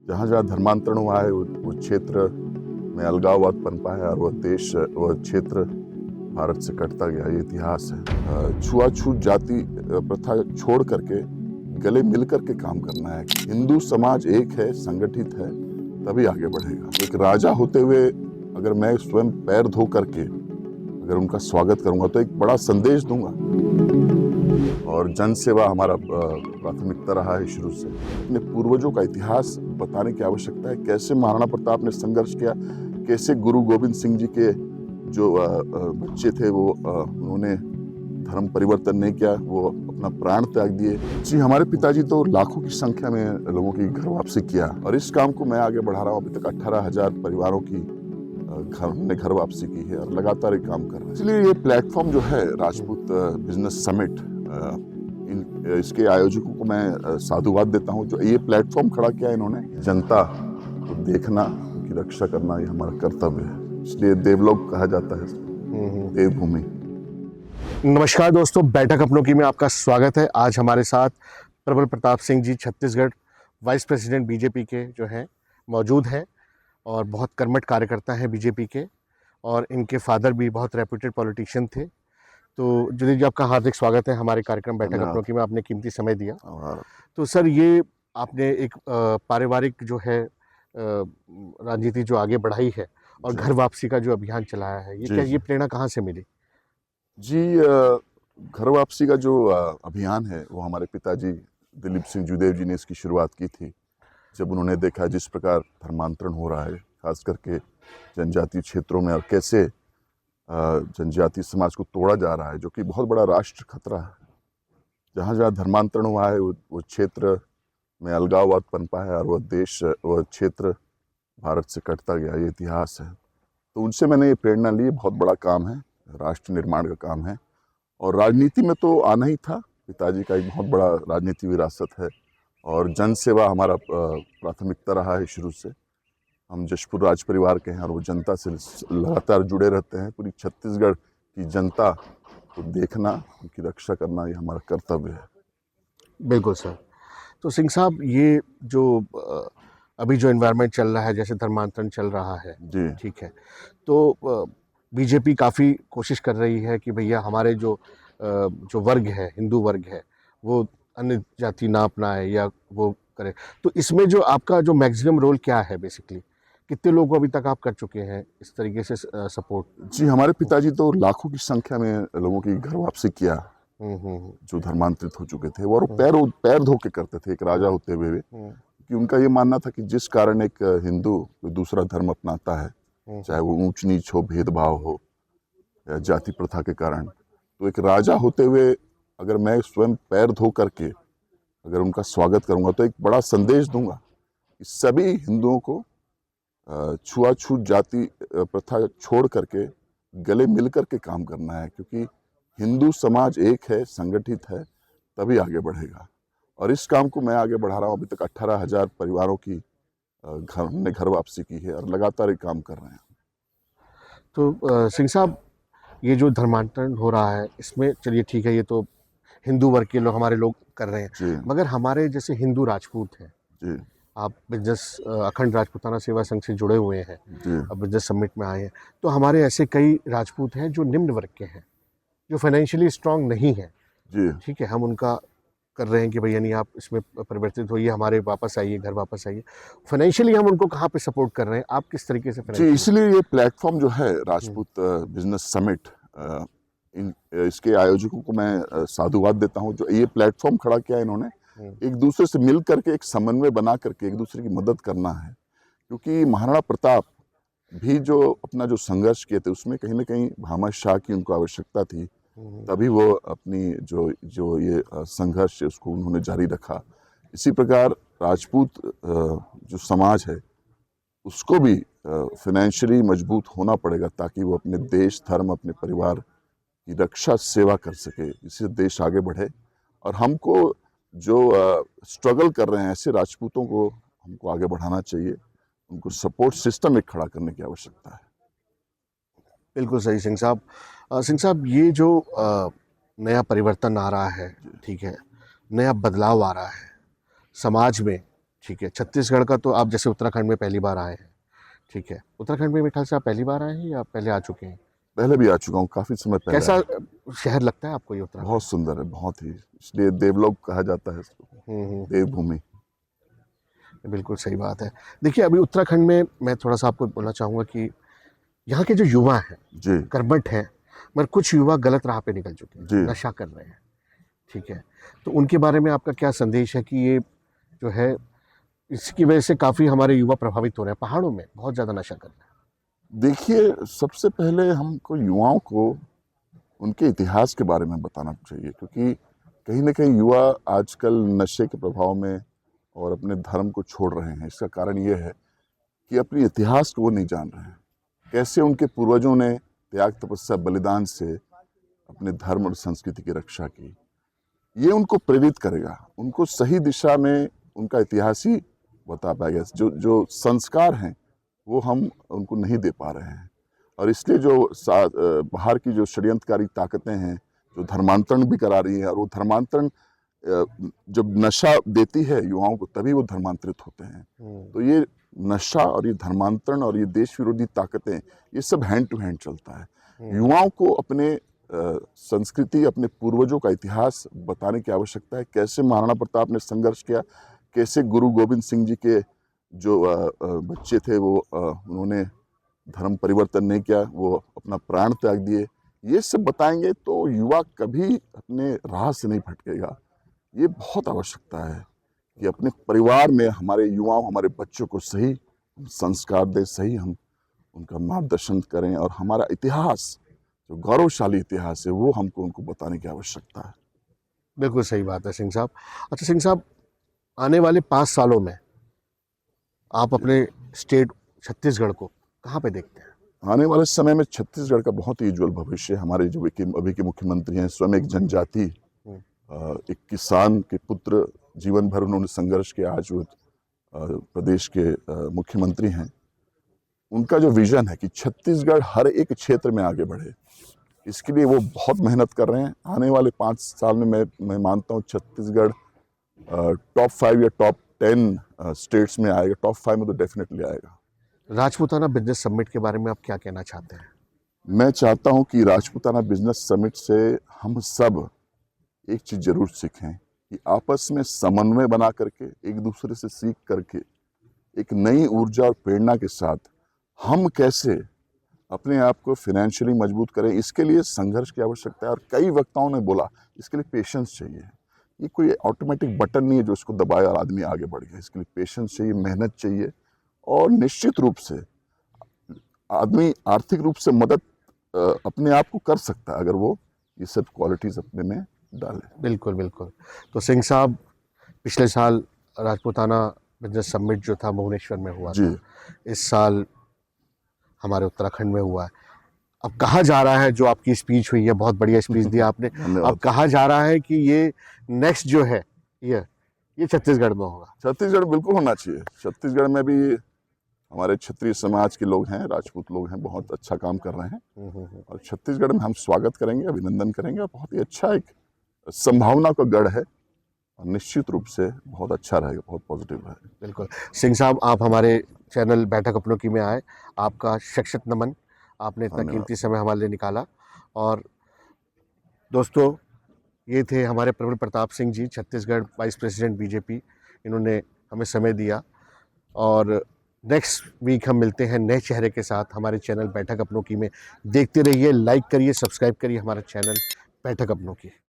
जहाँ जहाँ धर्मांतरण हुआ है वो क्षेत्र में अलगाववाद पनपा है और वह क्षेत्र भारत से कटता गया। ये इतिहास है। छुआछूत जाति प्रथा छोड़ करके गले मिल करके काम करना है। हिंदू समाज एक है, संगठित है, तभी आगे बढ़ेगा। एक राजा होते हुए अगर मैं स्वयं पैर धो करके अगर उनका स्वागत करूंगा तो एक बड़ा संदेश दूंगा। और जन सेवा हमारा प्राथमिकता रहा है शुरू से। अपने पूर्वजों का इतिहास बताने की आवश्यकता है। कैसे महाराणा प्रताप ने संघर्ष किया, कैसे गुरु गोविंद सिंह जी के जो बच्चे थे वो उन्होंने धर्म परिवर्तन नहीं किया, वो अपना प्राण त्याग दिए। जी, हमारे पिताजी तो लाखों की संख्या में लोगों की घर वापसी किया और इस काम को मैं आगे बढ़ा रहा हूँ। अभी तक 18,000 परिवारों की हमने घर वापसी की है और लगातार ये काम कर रहे हैं। इसलिए ये प्लेटफॉर्म जो है राजपूत बिजनेस समिट, इसके आयोजकों को मैं साधुवाद देता हूँ। जो ये प्लेटफॉर्म खड़ा किया इन्होंने, जनता को देखना, उनकी रक्षा करना, ये हमारा कर्तव्य है। इसलिए देवलोक कहा जाता है, देवभूमि। नमस्कार दोस्तों, बैठक अपनों की में आपका स्वागत है। आज हमारे साथ प्रबल Pratap Singh ji, Chhattisgarh vice president BJP के जो हैं मौजूद हैं और बहुत कर्मठ कार्यकर्ता हैं बीजेपी के, और इनके फादर भी बहुत रेप्यूटेड पॉलिटिशियन थे। तो जुदी जी, आपका हार्दिक स्वागत है हमारे कार्यक्रम बैठक अपनों की में। आपने कीमती समय दिया। तो सर, ये आपने एक पारिवारिक जो है राजनीति जो आगे बढ़ाई है और घर वापसी का जो अभियान चलाया है, ये प्रेरणा कहाँ से मिली? जी, घर वापसी का जो अभियान है वो हमारे पिताजी दिलीप सिंह जूदेव जी ने इसकी शुरुआत की थी। जब उन्होंने देखा जिस प्रकार धर्मांतरण हो रहा है, खास करके जनजातीय क्षेत्रों में, और कैसे जनजातीय समाज को तोड़ा जा रहा है, जो कि बहुत बड़ा राष्ट्र खतरा है। जहाँ जहाँ धर्मांतरण हुआ है वो क्षेत्र में अलगाववाद पनपा है और वह क्षेत्र भारत से कटता गया। ये इतिहास है। तो उनसे मैंने ये प्रेरणा ली। बहुत बड़ा काम है, राष्ट्र निर्माण का काम है और राजनीति में तो आना ही था। पिताजी का एक बहुत बड़ा राजनीति विरासत है और जन सेवा हमारा प्राथमिकता रहा है शुरू से। हम जशपुर राज परिवार के हैं और वो जनता से लगातार जुड़े रहते हैं। पूरी छत्तीसगढ़ की जनता को देखना, उनकी रक्षा करना, ये हमारा कर्तव्य है। बिल्कुल सर। तो सिंह साहब, ये जो अभी जो एनवायरनमेंट चल रहा है, जैसे धर्मांतरण चल रहा है जी, ठीक है, तो बीजेपी काफ़ी कोशिश कर रही है कि भैया हमारे जो वर्ग है, हिंदू वर्ग है, वो अन्य जाति ना अपनाए या वो करे। तो इसमें जो आपका जो मैक्सिमम रोल क्या है बेसिकली? कितने लोगों को अभी तक आप कर चुके हैं इस तरीके से सपोर्ट? जी, हमारे पिताजी तो लाखों की संख्या में लोगों की घर वापसी किया, जो धर्मांतरित हो चुके थे। और पैर धो के करते थे, एक राजा होते हुए। कि उनका ये मानना था कि जिस कारण एक हिंदू कोई दूसरा धर्म अपनाता है, चाहे वो ऊंच नीच हो, भेदभाव हो या जाति प्रथा के कारण, तो एक राजा होते हुए अगर मैं स्वयं पैर धो करके अगर उनका स्वागत करूंगा तो एक बड़ा संदेश दूंगा कि सभी हिंदुओं को छुआछूत जाति प्रथा छोड़ करके गले मिल करके काम करना है। क्योंकि हिंदू समाज एक है, संगठित है, तभी आगे बढ़ेगा। और इस काम को मैं आगे बढ़ा रहा हूँ। अभी तक 18,000 परिवारों की हमने घर वापसी की है और लगातार ये काम कर रहे हैं। तो सिंह साहब, ये जो धर्मांतरण हो रहा है, इसमें चलिए ठीक है, ये तो हिंदू वर्ग के लोग, हमारे लोग कर रहे हैं, मगर हमारे जैसे हिंदू राजपूत हैं, जी, आप बिजनेस अखंड राजपूताना सेवा संघ से जुड़े हुए हैं, जी, अब बिजनेस समिट में आए हैं, तो हमारे ऐसे कई राजपूत हैं जो निम्न वर्ग के हैं, जो फाइनेंशियली स्ट्रांग नहीं है। जी, ठीक है, हम उनका कर रहे हैं कि भैया नहीं, आप इसमें परिवर्तित होइए, हमारे वापस आइए, घर वापस आइए। फाइनेंशियली हम उनको कहाँ पे सपोर्ट कर रहे हैं? आप किस तरीके से जी, फाइनेंशियली? इसलिए ये प्लेटफॉर्म जो है राजपूत बिजनेस समिट, इसके आयोजकों को मैं साधुवाद देता हूँ। जो ये प्लेटफॉर्म खड़ा किया इन्होंने, एक दूसरे से मिल करके एक समन्वय बना करके एक दूसरे की मदद करना है। क्योंकि महाराणा प्रताप भी जो अपना जो संघर्ष किए थे, उसमें कहीं ना कहीं भामाशाह की उनको आवश्यकता थी, तभी वो अपनी जो ये संघर्ष है उसको उन्होंने जारी रखा। इसी प्रकार राजपूत जो समाज है उसको भी फाइनेंशियली मजबूत होना पड़ेगा, ताकि वो अपने देश, धर्म, अपने परिवार की रक्षा सेवा कर सके। इससे देश आगे बढ़े। और हमको जो स्ट्रगल कर रहे हैं ऐसे राजपूतों को हमको आगे बढ़ाना चाहिए। उनको सपोर्ट सिस्टम एक खड़ा करने की आवश्यकता है। बिल्कुल सही सिंह साहब। सिंह साहब, ये जो नया परिवर्तन आ रहा है, ठीक है, नया बदलाव आ रहा है समाज में, ठीक है, छत्तीसगढ़ का तो आप जैसे उत्तराखंड में पहली बार आए हैं, ठीक है। उत्तराखंड में मेरे ख्याल से आप पहली बार आए हैं या पहले आ चुके हैं? पहले भी आ चुका हूँ, काफ़ी समय पहले कैसा आया। शहर लगता है आपको ये उत्तराखंड? बहुत सुंदर है, बहुत ही, इसलिए देवलोक कहा जाता है इसको, हम्म, देवभूमि। बिल्कुल सही बात है। देखिए, अभी उत्तराखंड में मैं थोड़ा-सा आपको बोलना चाहूँगा कि यहाँ के जो युवा हैं, जी कर्मठ हैं, मगर कुछ युवा गलत राह पे निकल चुके हैं, जी। नशा कर रहे हैं, ठीक है। तो उनके बारे में आपका क्या संदेश है कि ये जो है, इसकी वजह से काफ़ी हमारे युवा प्रभावित हो रहे हैं, पहाड़ों में बहुत ज़्यादा नशा कर रहे हैं। देखिए, सबसे पहले हमको युवाओं को उनके इतिहास के बारे में बताना चाहिए, क्योंकि कहीं न कहीं युवा आजकल नशे के प्रभाव में और अपने धर्म को छोड़ रहे हैं। इसका कारण ये है कि अपने इतिहास को वो नहीं जान रहे हैं। कैसे उनके पूर्वजों ने त्याग, तपस्या, बलिदान से अपने धर्म और संस्कृति की रक्षा की। ये उनको प्रेरित करेगा, उनको सही दिशा में उनका इतिहास ही बता पाएगा। जो संस्कार हैं, वो हम उनको नहीं दे पा रहे हैं। और इसलिए बाहर की जो षड्यंत्रकारी ताकतें हैं, जो धर्मांतरण भी करा रही हैं, और वो धर्मांतरण जब नशा देती है युवाओं को, तभी वो धर्मांतरित होते हैं। तो ये नशा और ये धर्मांतरण और ये देश विरोधी ताकतें, ये सब हैंड टू हैंड चलता है। युवाओं को अपने संस्कृति, अपने पूर्वजों का इतिहास बताने की आवश्यकता है। कैसे महाराणा प्रताप ने संघर्ष किया, कैसे गुरु गोविंद सिंह जी के जो बच्चे थे, वो उन्होंने धर्म परिवर्तन नहीं किया, वो अपना प्राण त्याग दिए। ये सब बताएंगे तो युवा कभी अपने राह से नहीं भटकेगा। ये बहुत आवश्यकता है कि अपने परिवार में हमारे युवाओं, हमारे बच्चों को सही संस्कार दें, सही हम उनका मार्गदर्शन करें, और हमारा इतिहास, जो गौरवशाली इतिहास है, वो हमको उनको बताने की आवश्यकता है। बिल्कुल सही बात है सिंह साहब। अच्छा सिंह साहब, आने वाले 5 सालों में आप अपने स्टेट छत्तीसगढ़ को कहाँ पे देखते हैं? आने वाले समय में छत्तीसगढ़ का बहुत ही उज्जवल भविष्य है। हमारे जो अभी के मुख्यमंत्री हैं, स्वयं एक जनजाति, एक किसान के पुत्र, जीवन भर उन्होंने संघर्ष किया, आज वो प्रदेश के मुख्यमंत्री हैं। उनका जो विजन है कि छत्तीसगढ़ हर एक क्षेत्र में आगे बढ़े, इसके लिए वो बहुत मेहनत कर रहे हैं। आने वाले 5 साल में मैं मानता हूँ छत्तीसगढ़ टॉप 5 या टॉप 10 स्टेट्स में आएगा। टॉप 5 में तो डेफिनेटली आएगा। राजपूताना बिजनेस समिट के बारे में आप क्या कहना चाहते हैं? मैं चाहता हूं कि राजपूताना बिजनेस समिट से हम सब एक चीज़ जरूर सीखें कि आपस में समन्वय बना करके, एक दूसरे से सीख करके, एक नई ऊर्जा और प्रेरणा के साथ हम कैसे अपने आप को फाइनेंशियली मजबूत करें। इसके लिए संघर्ष की आवश्यकता है, और कई वक्ताओं ने बोला इसके लिए पेशेंस चाहिए। ये कोई ऑटोमेटिक बटन नहीं है जो इसको दबाया और आदमी आगे बढ़ गया। इसके लिए पेशेंस चाहिए, मेहनत चाहिए, और निश्चित रूप से आदमी आर्थिक रूप से मदद अपने आप को कर सकता है, अगर वो ये सब क्वालिटीज़ अपने में डाले। बिल्कुल बिल्कुल। तो सिंह साहब, पिछले साल राजपूताना बिजनेस समिट जो था भुवनेश्वर में हुआ जी। था, इस साल हमारे उत्तराखंड में हुआ है। अब कहा जा रहा है, जो आपकी स्पीच हुई है, बहुत बढ़िया स्पीच दी आपने, अब कहा जा रहा है कि ये नेक्स्ट जो है ये छत्तीसगढ़ में होगा। छत्तीसगढ़ बिल्कुल होना चाहिए। छत्तीसगढ़ में भी हमारे क्षत्रिय समाज के लोग हैं, राजपूत लोग हैं, बहुत अच्छा काम कर रहे हैं, और छत्तीसगढ़ में हम स्वागत करेंगे, अभिनंदन करेंगे। बहुत ही अच्छा एक संभावना का गढ़ है, और निश्चित रूप से बहुत अच्छा रहेगा, बहुत पॉजिटिव है। बिल्कुल। सिंह साहब, आप हमारे चैनल बैठक अपनों की में आए, आपका शत नमन। आपने इतना कीमती समय हमारे लिए निकाला। और दोस्तों, ये थे हमारे प्रबल Pratap Singh ji, Chhattisgarh vice president BJP. इन्होंने हमें समय दिया, और नेक्स्ट वीक हम मिलते हैं नए चेहरे के साथ हमारे चैनल बैठक अपनों की में। देखते रहिए, लाइक करिए, सब्सक्राइब करिए हमारा चैनल बैठक अपनों की।